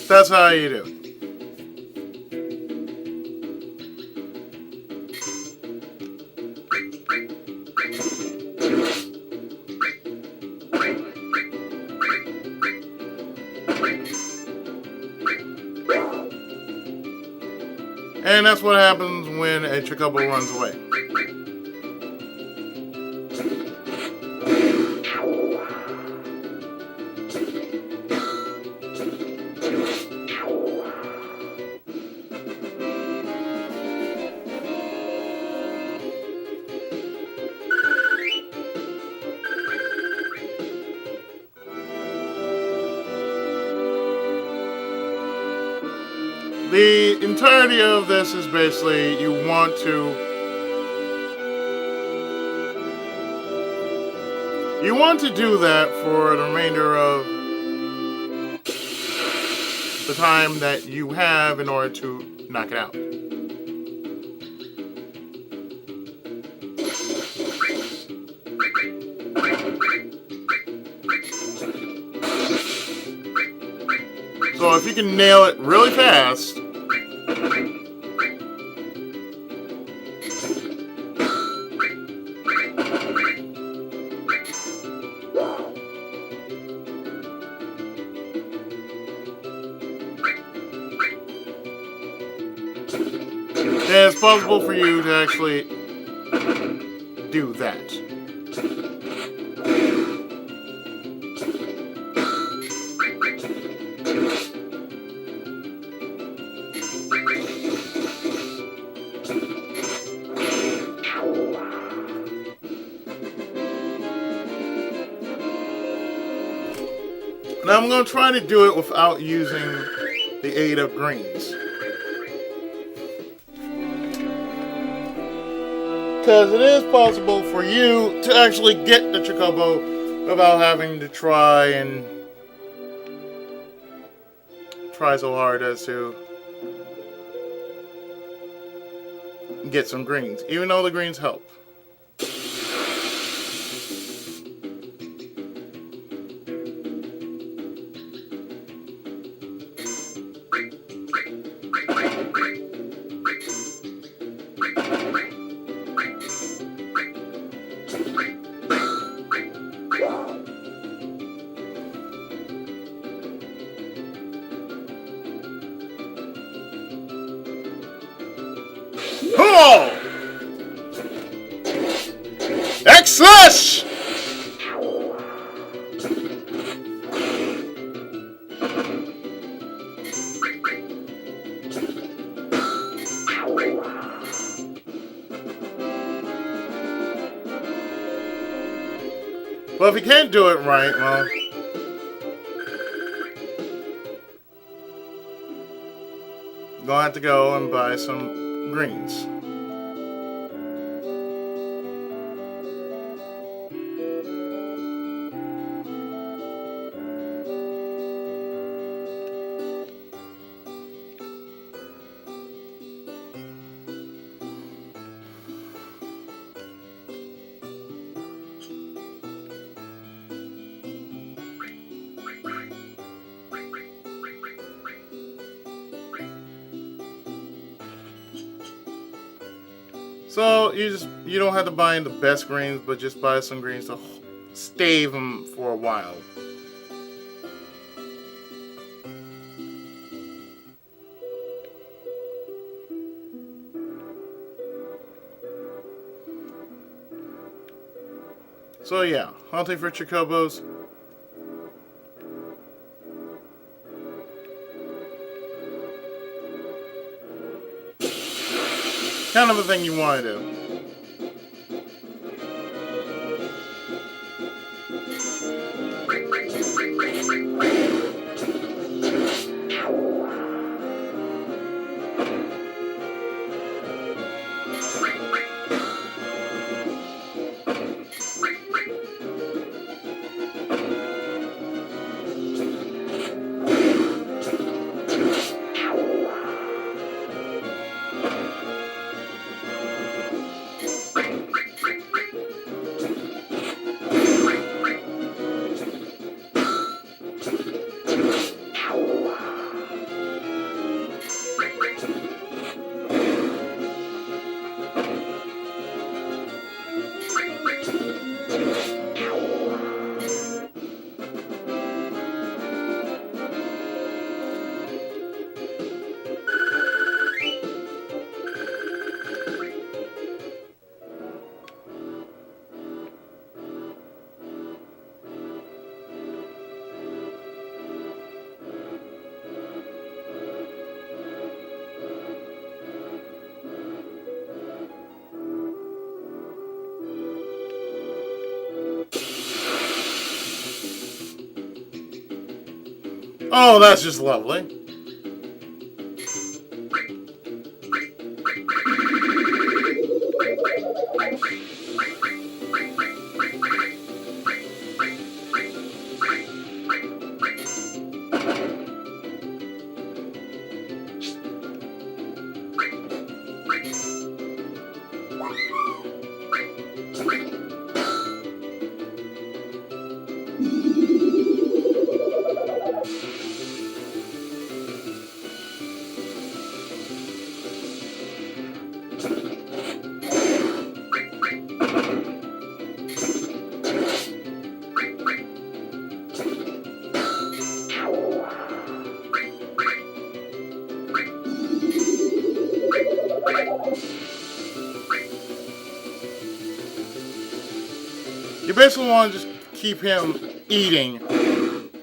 That's how you do it. And that's what happens when a Chocobo runs away. The entirety of this is basically you want to do that for the remainder of the time that you have in order to knock it out. So if you can nail it really fast, then it's possible for you to actually do that. Now I'm going to try to do it without using the aid of greens. Because it is possible for you to actually get the Chocobo without having to try so hard as to get some greens, even though the greens help. Well, if you can't do it right, well... you're gonna have to go and buy some greens. So you don't have to buy in the best greens, but just buy some greens to stave them for a while. So yeah, hunting for chocobos. Kind of a thing you want to do. Oh, that's just lovely. You basically want to just keep him eating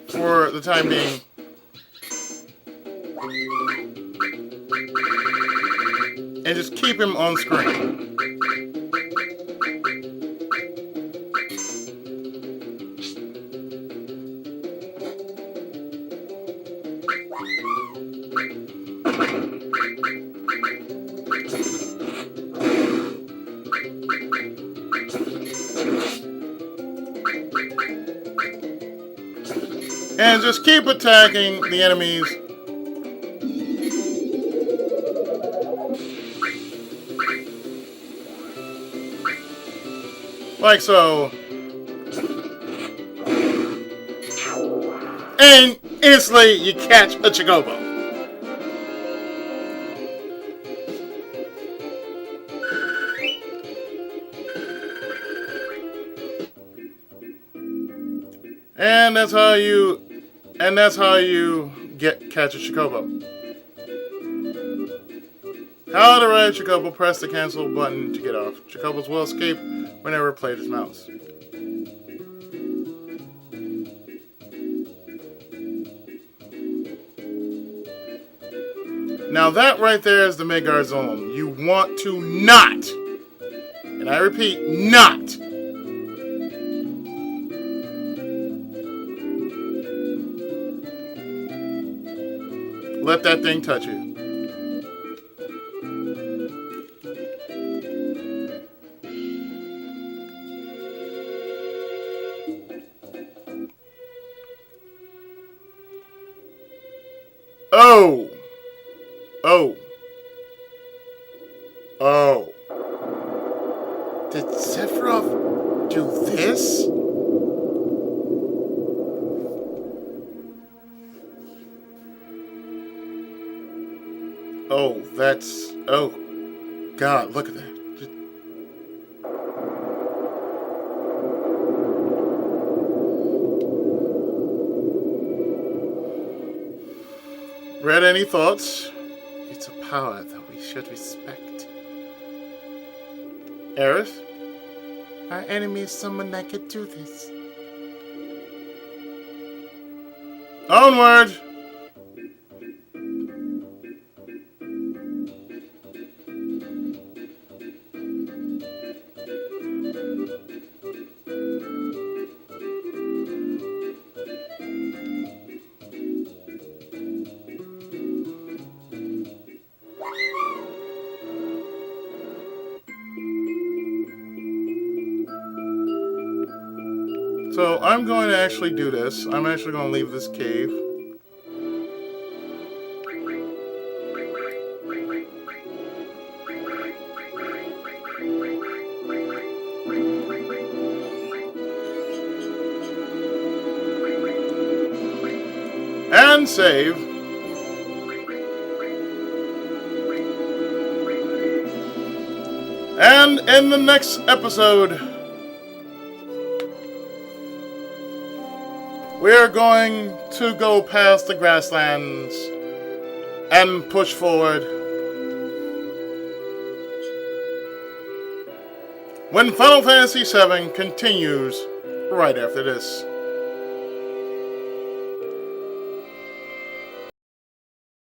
for the time being. And just keep him on screen. And just keep attacking the enemies. Like so. And instantly you catch a chocobo. And that's how you catch a chocobo. How to ride a chocobo, press the cancel button to get off. Chocobos will escape whenever played as mouse. Now that right there is the Midgar zone. You want to not, and I repeat, not let that thing touch you. Oh! Oh! Oh! Did Sephiroth do this? Oh, that's... Oh, God, look at that. Red, any thoughts? It's a power that we should respect. Aerith? Our enemy is someone that could do this. Onward! So I'm going to actually do this. I'm actually going to leave this cave. And save. And in the next episode, we're going to go past the grasslands and push forward. When Final Fantasy VII continues right after this.